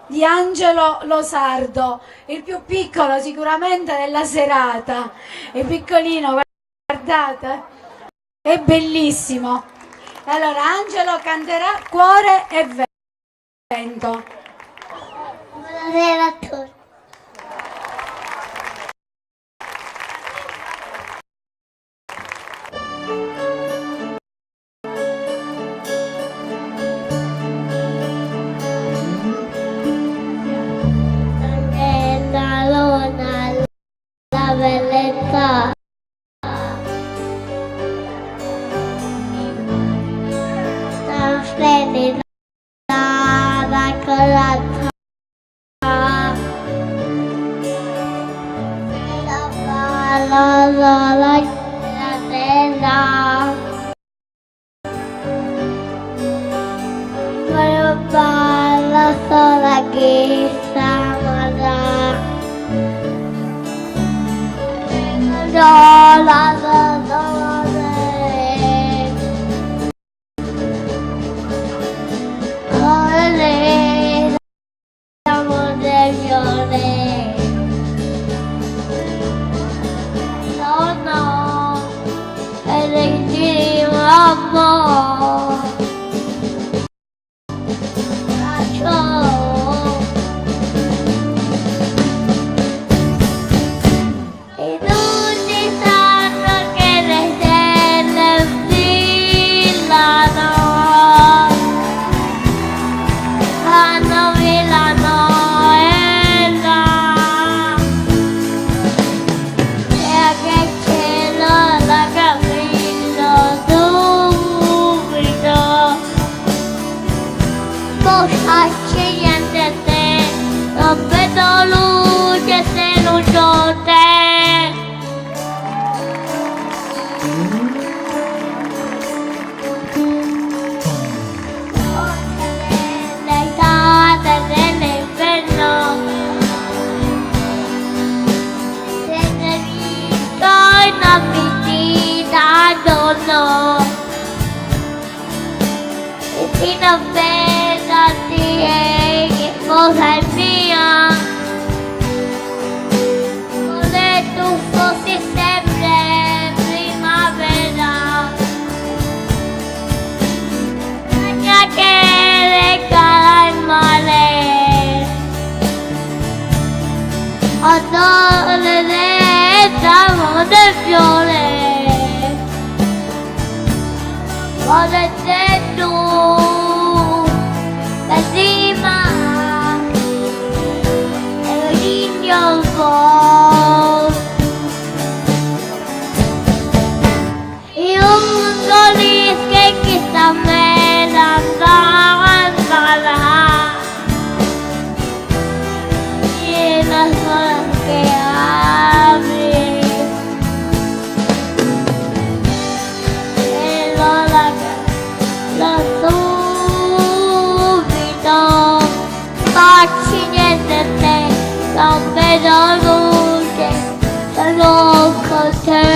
di Angelo Losardo, il più piccolo sicuramente della serata. È piccolino, guardate, è bellissimo. Allora Angelo canterà Cuore e Vento. Buonasera a tutti. La bellezza tan splendida da corazza la palla la terra la palla sola che s'amarà. La non vedo luce se non c'ho te. L'estate dell'inverno se ne visto inabitita giorno e fino a vedere che cosa è mia. Vorrei tu fossi sempre primavera, maglia che regala il mare, adoreremo del fiore, vorrei tu non vedo luce se non con te.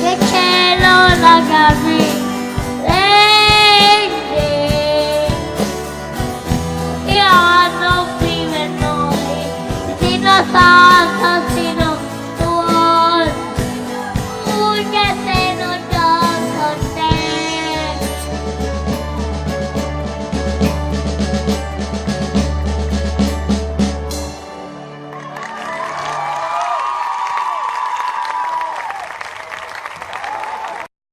Che cielo la capire io non prima noi si lo sa.